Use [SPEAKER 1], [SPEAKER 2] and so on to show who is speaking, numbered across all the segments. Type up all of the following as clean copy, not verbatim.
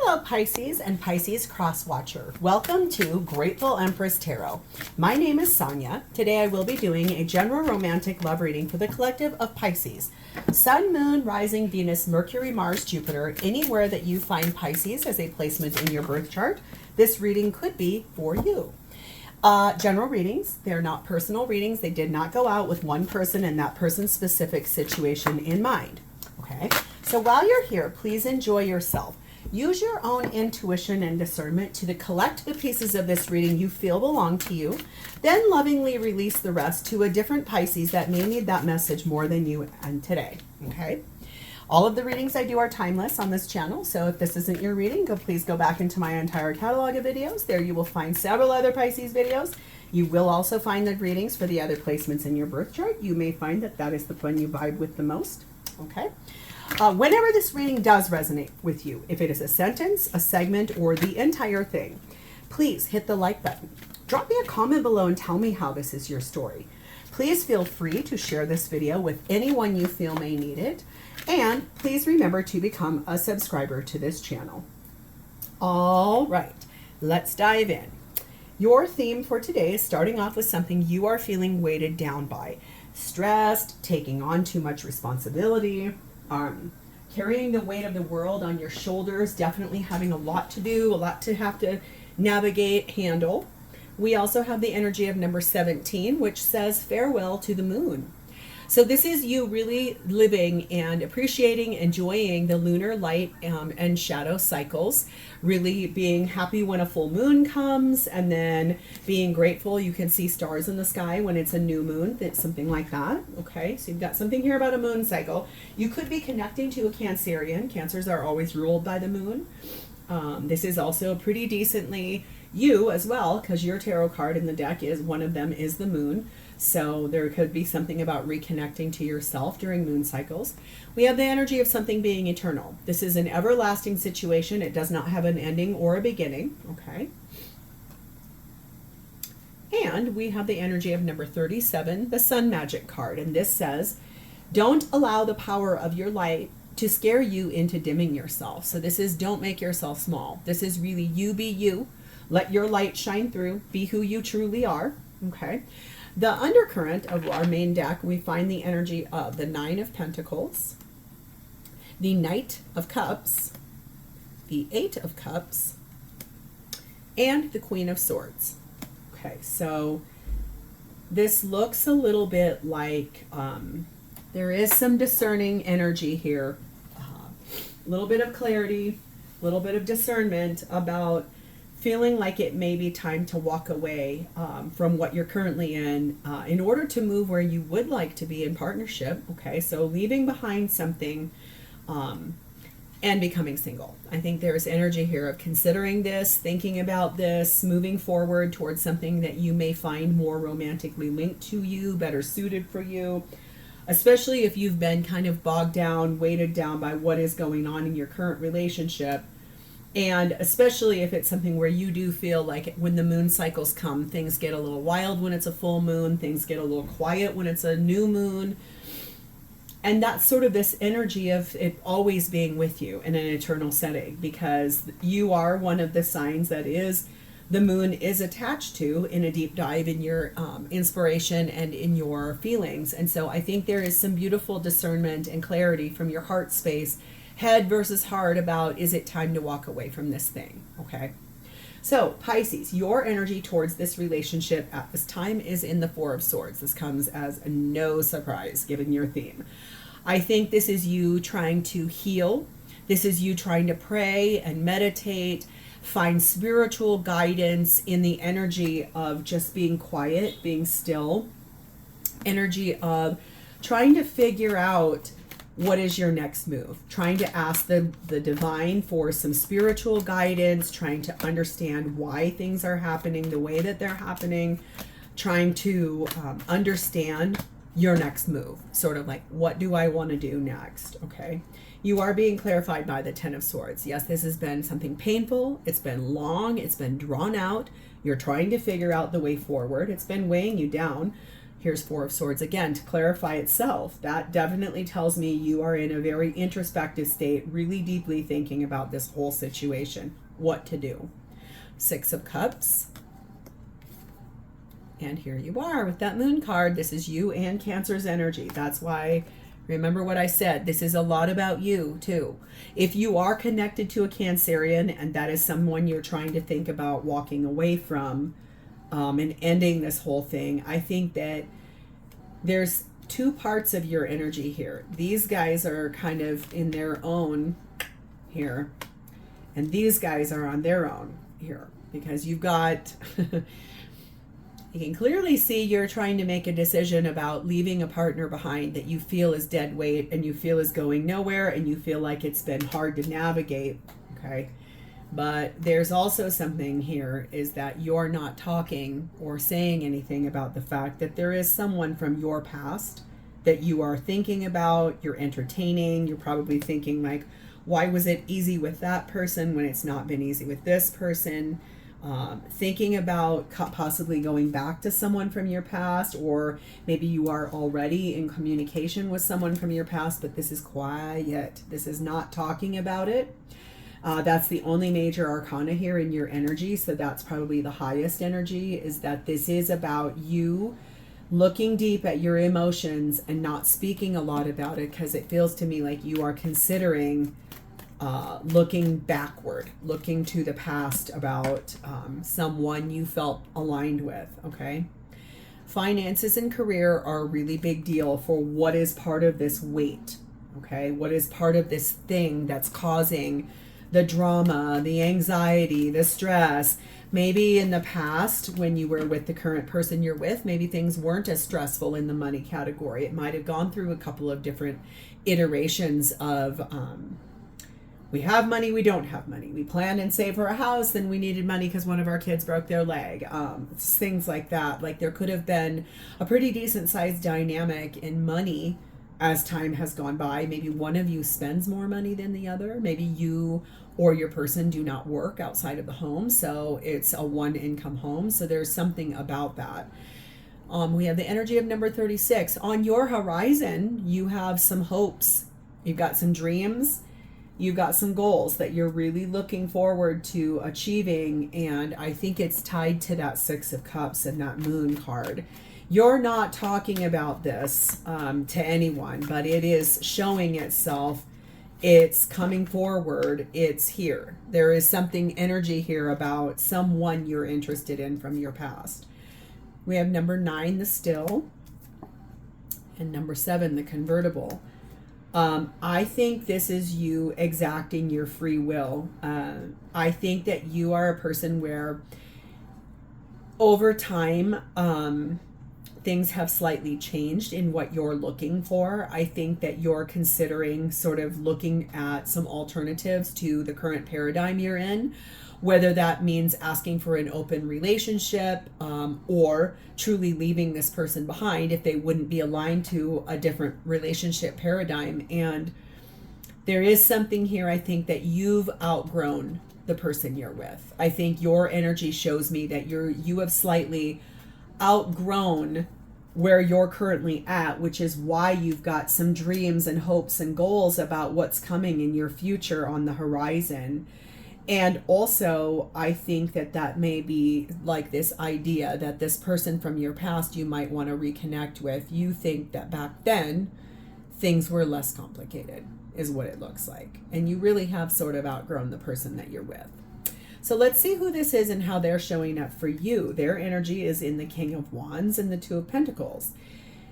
[SPEAKER 1] Hello Pisces and Pisces Cross Watcher. Welcome to Grateful Empress Tarot. My name is Sonia. Today I will be doing a general romantic love reading for the collective of Pisces. Sun, Moon, Rising, Venus, Mercury, Mars, Jupiter, anywhere that you find Pisces as a placement in your birth chart, this reading could be for you. General readings, they're not personal readings. They did not go out with one person and that person's specific situation in mind. Okay, so while you're here, please enjoy yourself. Use your own intuition and discernment to collect the pieces of this reading you feel belong to you. Then lovingly release the rest to a different Pisces that may need that message more than you and today. Okay. All of the readings I do are timeless on this channel. So if this isn't your reading, please go back into my entire catalog of videos. There you will find several other Pisces videos. You will also find the readings for the other placements in your birth chart. You may find that that is the one you vibe with the most. Okay. Whenever this reading does resonate with you, if it is a sentence, a segment, or the entire thing, please hit the like button. Drop me a comment below and tell me how this is your story. Please feel free to share this video with anyone you feel may need it. And please remember to become a subscriber to this channel. All right, let's dive in. Your theme for today is starting off with something you are feeling weighted down by. Stressed, taking on too much responsibility, carrying the weight of the world on your shoulders, definitely having a lot to do, a lot to have to navigate, handle. We also have the energy of number 17, which says farewell to the moon. So this is you really living and appreciating, enjoying the lunar light and shadow cycles, really being happy when a full moon comes, and then being grateful you can see stars in the sky when it's a new moon. It's something like that. Okay, so you've got something here about a moon cycle. You could be connecting to a Cancerian. Cancers are always ruled by the moon. This is also pretty decently you as well, because your tarot card in the deck is one of them is the moon. So there could be something about reconnecting to yourself during moon cycles. We have the energy of something being eternal. This is an everlasting situation. It does not have an ending or a beginning. Okay. And we have the energy of number 37, the Sun Magic card. And this says, don't allow the power of your light to scare you into dimming yourself. So this is don't make yourself small. This is really you be you. Let your light shine through. Be who you truly are. Okay. The undercurrent of our main deck, we find the energy of the Nine of Pentacles, the Knight of Cups, the Eight of Cups, and the Queen of Swords. Okay, so this looks a little bit like there is some discerning energy here, a little bit of clarity, a little bit of discernment about feeling like it may be time to walk away from what you're currently in order to move where you would like to be in partnership. Okay, so leaving behind something and becoming single. I think there's energy here of considering this, thinking about this, moving forward towards something that you may find more romantically linked to you, better suited for you, especially if you've been kind of bogged down, weighted down by what is going on in your current relationship. And especially if it's something where you do feel like when the moon cycles come, things get a little wild when it's a full moon, things get a little quiet when it's a new moon. And that's sort of this energy of it always being with you in an eternal setting, because you are one of the signs that is the moon is attached to in a deep dive in your inspiration and in your feelings. And so I think there is some beautiful discernment and clarity from your heart space, head versus heart, about is it time to walk away from this thing. Okay, so Pisces, your energy towards this relationship at this time is in the Four of Swords. This comes as no surprise given your theme. I think this is you trying to heal. This is you trying to pray and meditate, find spiritual guidance in the energy of just being quiet, being still, energy of trying to figure out what is your next move? Trying to ask the divine for some spiritual guidance, trying to understand why things are happening the way that they're happening, trying to understand your next move. Sort of like, what do I want to do next? Okay. You are being clarified by the Ten of Swords. Yes, this has been something painful. It's been long. It's been drawn out. You're trying to figure out the way forward. It's been weighing you down. Here's Four of Swords again to clarify itself. That definitely tells me you are in a very introspective state, really deeply thinking about this whole situation, what to do. Six of Cups. And here you are with that Moon card. This is you and Cancer's energy. That's why, remember what I said, this is a lot about you too. If you are connected to a Cancerian and that is someone you're trying to think about walking away from, and ending this whole thing, I think that there's two parts of your energy here. These guys are kind of in their own here, and these guys are on their own here, because you've got you can clearly see you're trying to make a decision about leaving a partner behind that you feel is dead weight and you feel is going nowhere, and you feel like it's been hard to navigate. Okay. But there's also something here is that you're not talking or saying anything about the fact that there is someone from your past that you are thinking about, you're entertaining, you're probably thinking like, why was it easy with that person when it's not been easy with this person? Thinking about possibly going back to someone from your past, or maybe you are already in communication with someone from your past, but this is quiet. This is not talking about it. That's the only major arcana here in your energy, so that's probably the highest energy, is that this is about you looking deep at your emotions and not speaking a lot about it, because it feels to me like you are considering looking backward, looking to the past about someone you felt aligned with, okay? Finances and career are a really big deal for what is part of this weight, okay? What is part of this thing that's causing the drama, the anxiety, the stress. Maybe in the past, when you were with the current person you're with, maybe things weren't as stressful in the money category. It might have gone through a couple of different iterations of we have money, we don't have money. We planned and saved for a house, then we needed money because one of our kids broke their leg. Things like that. Like there could have been a pretty decent sized dynamic in money as time has gone by. Maybe one of you spends more money than the other. Maybe you or your person do not work outside of the home, so it's a one income home. So there's something about that. We have the energy of number 36. On your horizon, you have some hopes. You've got some dreams. You've got some goals that you're really looking forward to achieving. And I think it's tied to that Six of Cups and that Moon card. You're not talking about this to anyone, but it is showing itself. It's coming forward. It's here. There is something energy here about someone you're interested in from your past. We have number 9, the Still, and number 7, the Convertible. I think this is you exacting your free will. I think that you are a person where over time, things have slightly changed in what you're looking for. I think that you're considering sort of looking at some alternatives to the current paradigm you're in, whether that means asking for an open relationship, or truly leaving this person behind if they wouldn't be aligned to a different relationship paradigm. And there is something here, I think, that you've outgrown the person you're with. I think your energy shows me that you have slightly outgrown where you're currently at, which is why you've got some dreams and hopes and goals about what's coming in your future on the horizon. And also, I think that may be like this idea that this person from your past you might want to reconnect with. You think that back then things were less complicated, is what it looks like. And you really have sort of outgrown the person that you're with. So let's see who this is and how they're showing up for you. Their energy is in the King of Wands and the Two of Pentacles.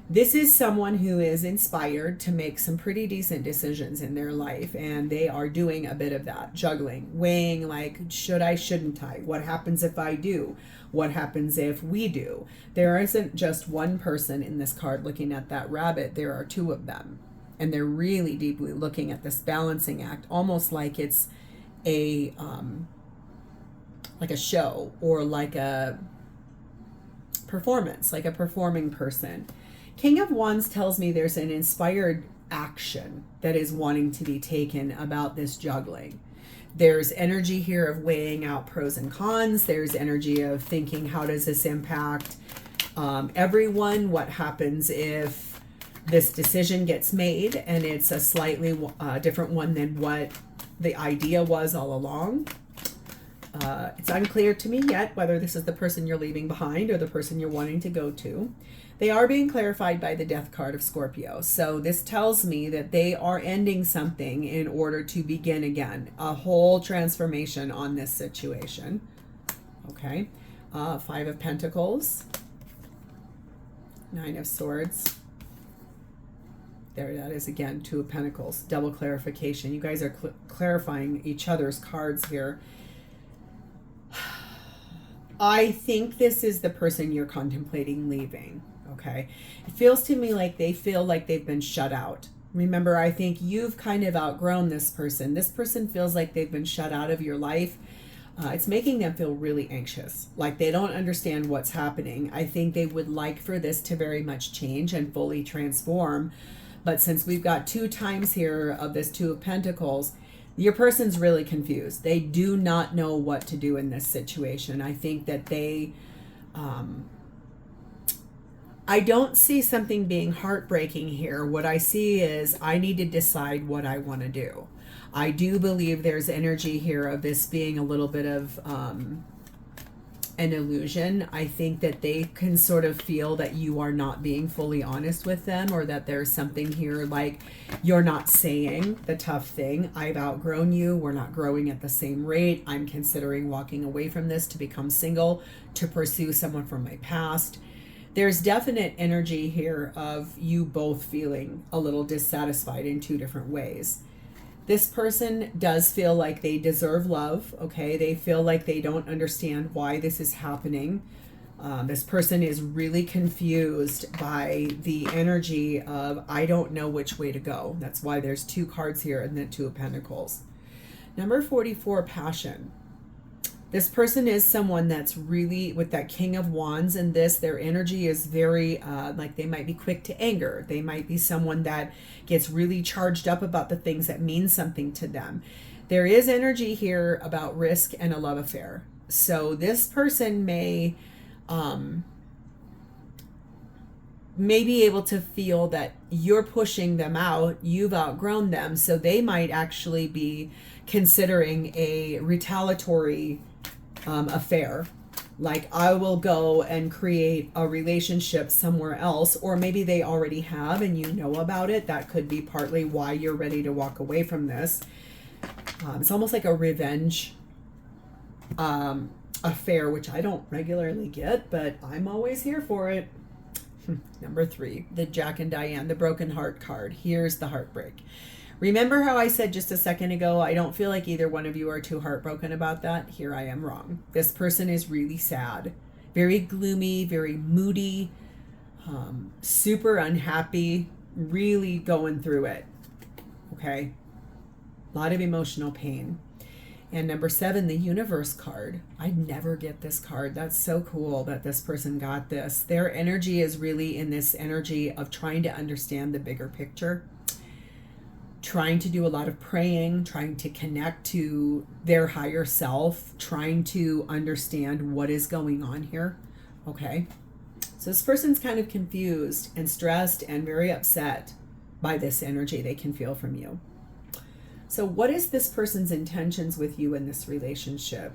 [SPEAKER 1] This is someone who is inspired to make some pretty decent decisions in their life, and they are doing a bit of that, juggling, weighing, like, should I, shouldn't I? What happens if I do? What happens if we do? There isn't just one person in this card looking at that rabbit. There are two of them, and they're really deeply looking at this balancing act, almost like it's a show or like a performance, like a performing person. King of Wands tells me there's an inspired action that is wanting to be taken about this juggling. There's energy here of weighing out pros and cons. There's energy of thinking, how does this impact Everyone, what happens if this decision gets made and it's a slightly different one than what the idea was all along? It's unclear to me yet whether this is the person you're leaving behind or the person you're wanting to go to. They are being clarified by the Death card of Scorpio. So this tells me that they are ending something in order to begin again. A whole transformation on this situation. Okay. Five of Pentacles. Nine of Swords. There that is again. Two of Pentacles. Double clarification. You guys are clarifying each other's cards here. I think this is the person you're contemplating leaving. Okay. It feels to me like they feel like they've been shut out. Remember, I think you've kind of outgrown this person. This person feels like they've been shut out of your life. It's making them feel really anxious, like they don't understand what's happening. I think they would like for this to very much change and fully transform. But since we've got 2 times here of this Two of Pentacles, your person's really confused. They do not know what to do in this situation. I think that they, I don't see something being heartbreaking here. What I see is I need to decide what I want to do. I do believe there's energy here of this being a little bit of an illusion. I think that they can sort of feel that you are not being fully honest with them, or that there's something here like you're not saying the tough thing. I've outgrown you. We're not growing at the same rate. I'm considering walking away from this to become single, to pursue someone from my past. There's definite energy here of you both feeling a little dissatisfied in 2 different ways. This person does feel like they deserve love, okay? They feel like they don't understand why this is happening. This person is really confused by the energy of, I don't know which way to go. That's why there's 2 cards here and then 2 of Pentacles. Number 44, Passion. This person is someone that's really, with that King of Wands and this, their energy is very, like they might be quick to anger. They might be someone that gets really charged up about the things that mean something to them. There is energy here about risk and a love affair. So this person may be able to feel that you're pushing them out, you've outgrown them, so they might actually be considering a retaliatory affair. Like, I will go and create a relationship somewhere else, or maybe they already have and you know about it. That could be partly why you're ready to walk away from this. It's almost like a revenge affair, which I don't regularly get, but I'm always here for it. Number 3, the Jack and Diane, the broken heart card. Here's the heartbreak. Remember how I said just a second ago, I don't feel like either one of you are too heartbroken about that? Here I am wrong. This person is really sad, very gloomy, very moody, super unhappy, really going through it. Okay. A lot of emotional pain. And number 7, the Universe card. I never get this card. That's so cool that this person got this. Their energy is really in this energy of trying to understand the bigger picture, trying to do a lot of praying, trying to connect to their higher self, trying to understand what is going on here. Okay. So this person's kind of confused and stressed and very upset by this energy they can feel from you. So what is this person's intentions with you in this relationship?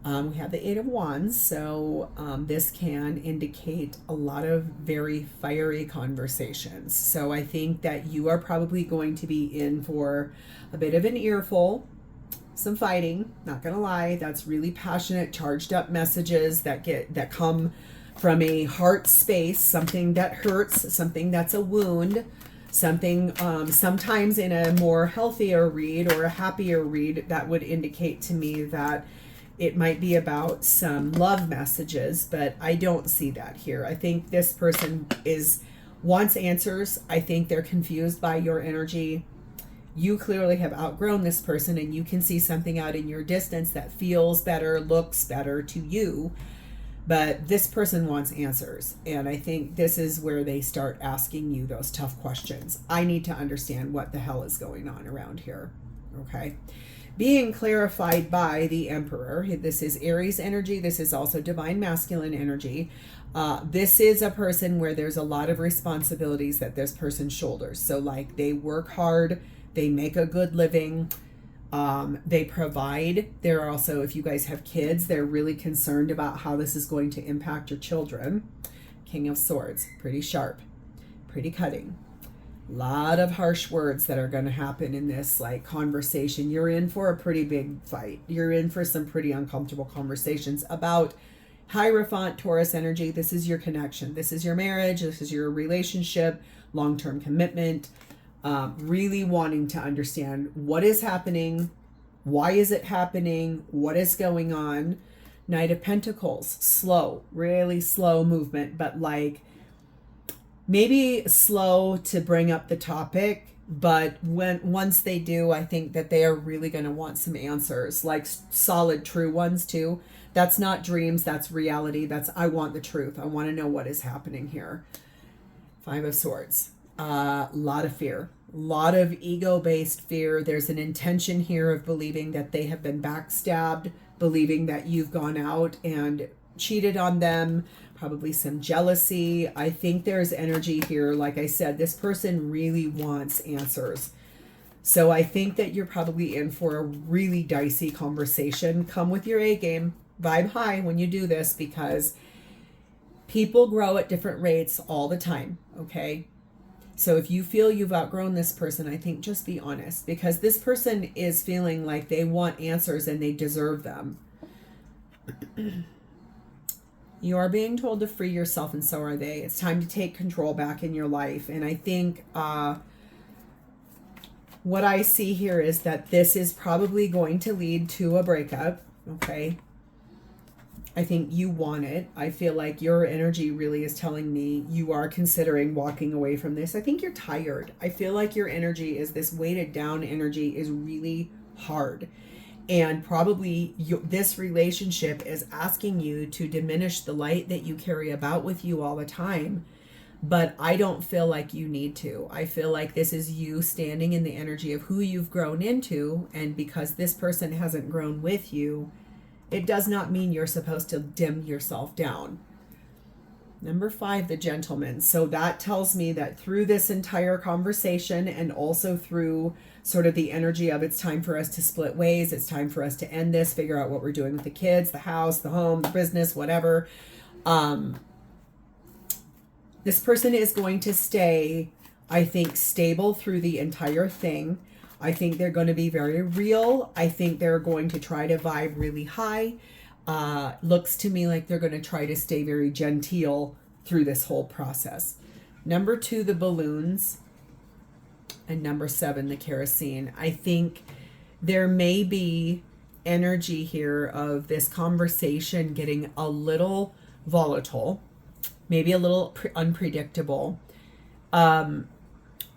[SPEAKER 1] We have the 8 of Wands, so this can indicate a lot of very fiery conversations. So I think that you are probably going to be in for a bit of an earful, some fighting, not gonna lie. That's really passionate, charged up messages that come from a heart space, something that hurts, something that's a wound, something sometimes in a more healthier read or a happier read that would indicate to me that it might be about some love messages, but I don't see that here. I think this person wants answers. I think they're confused by your energy. You clearly have outgrown this person, and you can see something out in your distance that feels better, looks better to you. But this person wants answers, and I think this is where they start asking you those tough questions. I need to understand what the hell is going on around here, okay? being clarified by the Emperor. This is Aries energy. This is also divine masculine energy. This is a person where there's a lot of responsibilities that this person shoulders. So like they work hard, they make a good living, they provide. They're also, if you guys have kids, they're really concerned about how this is going to impact your children. King of Swords, pretty sharp, pretty cutting. A lot of harsh words that are going to happen in this like conversation. You're in for a pretty big fight. You're in for some pretty uncomfortable conversations about Hierophant, Taurus energy. This is your connection. This is your marriage. This is your relationship, long-term commitment. Really wanting to understand what is happening, why is it happening, what is going on. Knight of Pentacles, slow, really slow movement, but like maybe slow to bring up the topic, but once they do, I think that they are really going to want some answers, like solid, true ones too. That's not dreams, that's reality. That's, I want the truth. I want to know what is happening here. Five of Swords. A lot of fear, a lot of ego-based fear. There's an intention here of believing that they have been backstabbed, believing that you've gone out and cheated on them, probably some jealousy. I think there's energy here. Like I said, this person really wants answers. So I think that you're probably in for a really dicey conversation. Come with your A game. Vibe high when you do this, because people grow at different rates all the time, okay? So if you feel you've outgrown this person, I think just be honest, because this person is feeling like they want answers and they deserve them. You are being told to free yourself, and so are they. It's time to take control back in your life. And I think what I see here is that this is probably going to lead to a breakup, okay? I think you want it. I feel like your energy really is telling me you are considering walking away from this. I think you're tired. I feel like your energy is this weighted down energy is really hard. And probably this relationship is asking you to diminish the light that you carry about with you all the time. But I don't feel like you need to. I feel like this is you standing in the energy of who you've grown into. And because this person hasn't grown with you, it does not mean you're supposed to dim yourself down. Number 5, the Gentleman. So that tells me that through this entire conversation, and also through sort of the energy of it's time for us to split ways, it's time for us to end this, figure out what we're doing with the kids, the house, the home, the business, whatever. This person is going to stay, I think, stable through the entire thing. I think they're going to be very real. I think they're going to try to vibe really high. Looks to me like they're going to try to stay very genteel through this whole process. Number 2, the Balloons. And number 7, the Kerosene. I think there may be energy here of this conversation getting a little volatile, maybe a little unpredictable.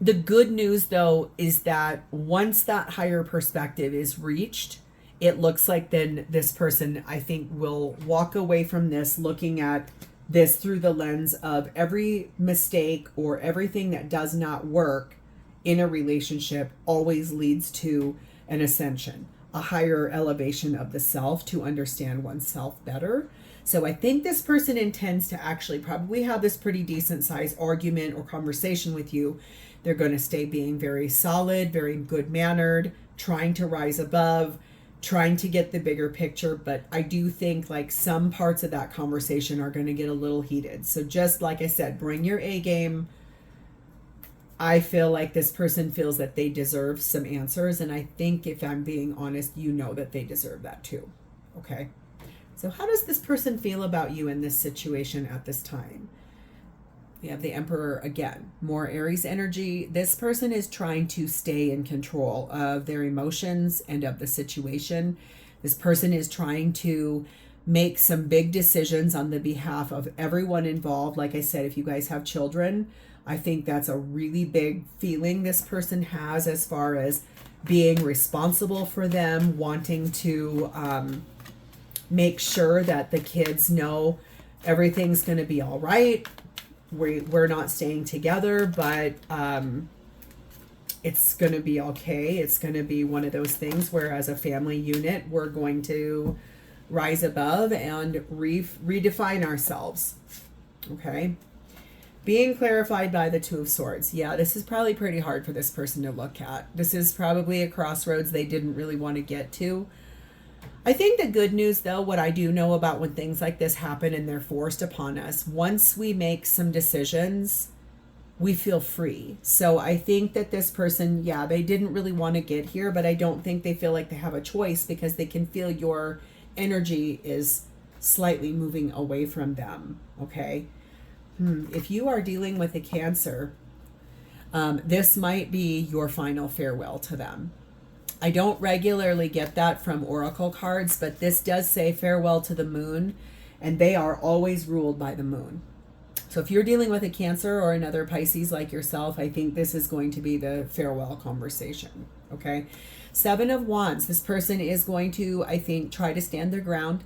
[SPEAKER 1] The good news, though, is that once that higher perspective is reached, it looks like then this person, I think, will walk away from this looking at this through the lens of every mistake or everything that does not work in a relationship always leads to an ascension, a higher elevation of the self, to understand oneself better. So I think this person intends to actually probably have this pretty decent sized argument or conversation with you. They're going to stay being very solid, very good mannered, trying to rise above, trying to get the bigger picture. But I do think like some parts of that conversation are going to get a little heated. So just like I said, bring your A game. I feel like this person feels that they deserve some answers. And I think if I'm being honest, you know that they deserve that too. Okay. So how does this person feel about you in this situation at this time? We have the Emperor again, more Aries energy. This person is trying to stay in control of their emotions and of the situation. This person is trying to make some big decisions on the behalf of everyone involved. Like I said, if you guys have children, I think that's a really big feeling this person has as far as being responsible for them, wanting to make sure that the kids know everything's going to be all right. We're not staying together, but it's going to be okay. It's going to be one of those things where as a family unit, we're going to rise above and redefine ourselves. Okay. Being clarified by the Two of Swords. Yeah, this is probably pretty hard for this person to look at. This is probably a crossroads they didn't really want to get to. I think the good news, though, what I do know about when things like this happen and they're forced upon us, once we make some decisions, we feel free. So I think that this person, yeah, they didn't really want to get here, but I don't think they feel like they have a choice because they can feel your energy is slightly moving away from them. Okay. If you are dealing with a Cancer, this might be your final farewell to them. I don't regularly get that from oracle cards, but this does say farewell to the moon, and they are always ruled by the moon. So if you're dealing with a Cancer or another Pisces like yourself, I think this is going to be the farewell conversation. Okay. 7 of Wands. This person is going to, I think, try to stand their ground.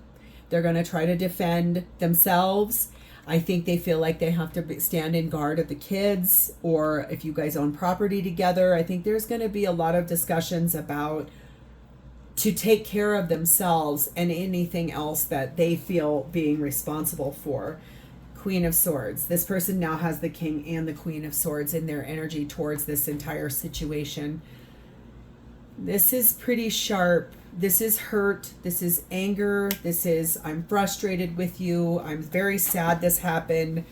[SPEAKER 1] They're going to try to defend themselves. I think they feel like they have to stand in guard of the kids, or if you guys own property together, I think there's going to be a lot of discussions about to take care of themselves and anything else that they feel being responsible for. Queen of Swords. This person now has the King and the Queen of Swords in their energy towards this entire situation. This is pretty sharp. This is hurt. This is anger. This is, I'm frustrated with you. I'm very sad this happened.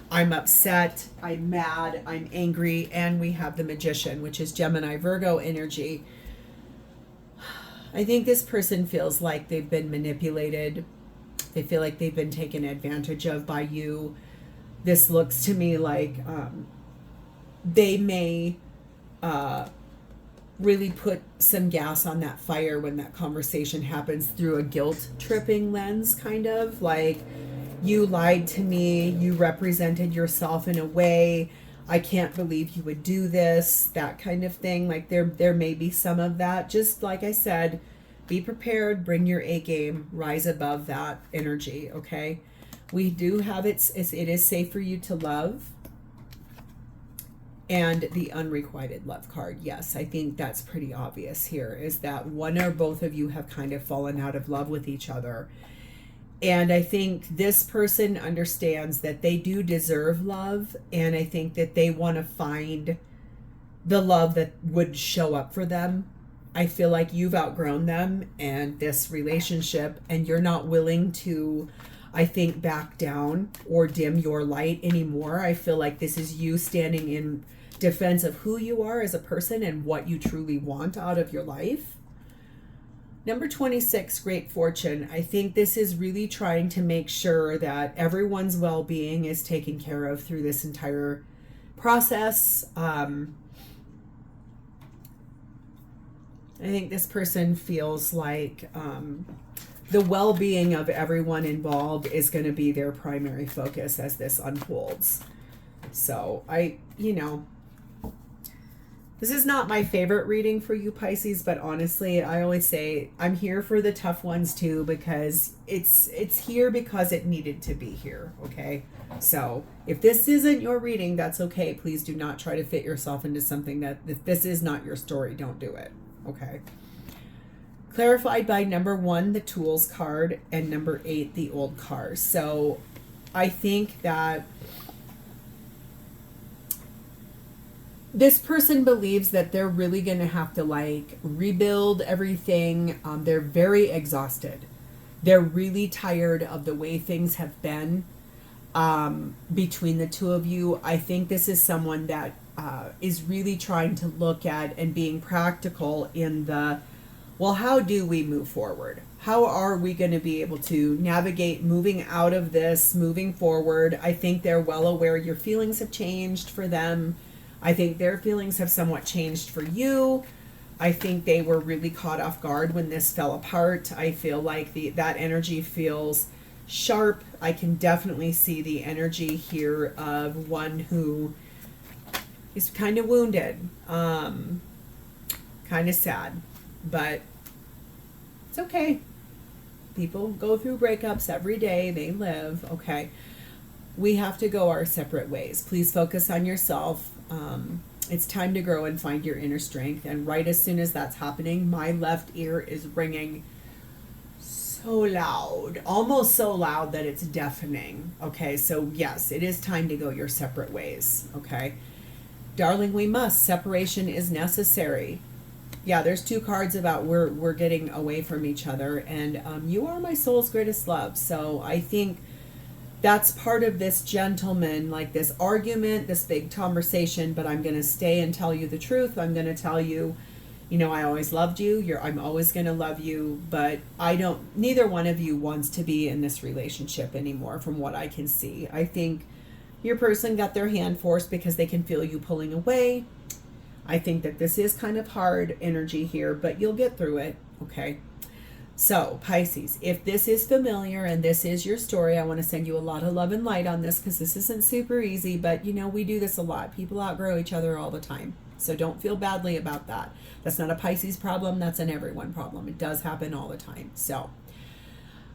[SPEAKER 1] I'm upset. I'm mad. I'm angry. And we have the Magician, which is Gemini, Virgo energy. I think this person feels like they've been manipulated. They feel like they've been taken advantage of by you. This looks to me like they may really put some gas on that fire when that conversation happens through a guilt tripping lens, kind of like, you lied to me, you represented yourself in a way, I can't believe you would do this, that kind of thing. Like there may be some of that. Just like I said, be prepared, bring your A game, rise above that energy. Okay, we do have it is safe for you to love. And the unrequited love card. Yes, I think that's pretty obvious here, is that one or both of you have kind of fallen out of love with each other. And I think this person understands that they do deserve love. And I think that they want to find the love that would show up for them. I feel like you've outgrown them and this relationship, and you're not willing to, I think, back down or dim your light anymore. I feel like this is you standing in defense of who you are as a person and what you truly want out of your life. Number 26, Great Fortune. I think this is really trying to make sure that everyone's well-being is taken care of through this entire process. I think this person feels like the well-being of everyone involved is going to be their primary focus as this unfolds. So this is not my favorite reading for you, Pisces, but honestly, I always say I'm here for the tough ones too, because it's here because it needed to be here, okay? So if this isn't your reading, that's okay. Please do not try to fit yourself into something that, if this is not your story, don't do it, okay? Clarified by number 1, the Tools card, and number 8, the Old card. So I think that this person believes that they're really going to have to like rebuild everything. They're very exhausted. They're really tired of the way things have been between the two of you. I think this is someone that is really trying to look at and being practical in the, well, how do we move forward? How are we going to be able to navigate moving out of this, moving forward? I think they're well aware your feelings have changed for them. I think their feelings have somewhat changed for you. I think they were really caught off guard when this fell apart. I feel like that energy feels sharp. I can definitely see the energy here of one who is kind of wounded, kind of sad, but it's okay. People go through breakups every day. They live, okay? We have to go our separate ways. Please focus on yourself. It's time to grow and find your inner strength. And right as soon as that's happening, my left ear is ringing so loud, almost so loud that it's deafening. Okay, so yes, it is time to go your separate ways. Okay, darling, we must. Separation is necessary. Yeah, there's 2 cards about we're getting away from each other, and you are my soul's greatest love. So I think that's part of this gentleman, like this argument, this big conversation, but I'm going to stay and tell you the truth. I'm going to tell you, you know, I always loved you. I'm always going to love you, but neither one of you wants to be in this relationship anymore from what I can see. I think your person got their hand forced because they can feel you pulling away. I think that this is kind of hard energy here, but you'll get through it. Okay. So, Pisces, if this is familiar and this is your story, I want to send you a lot of love and light on this because this isn't super easy, but you know, we do this a lot. People outgrow each other all the time. So don't feel badly about that. That's not a Pisces problem. That's an everyone problem. It does happen all the time. So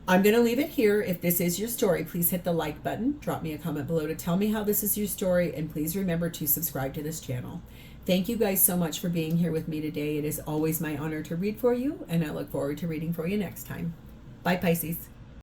[SPEAKER 1] I'm going to leave it here. If this is your story, please hit the like button. Drop me a comment below to tell me how this is your story. And please remember to subscribe to this channel. Thank you guys so much for being here with me today. It is always my honor to read for you, and I look forward to reading for you next time. Bye, Pisces.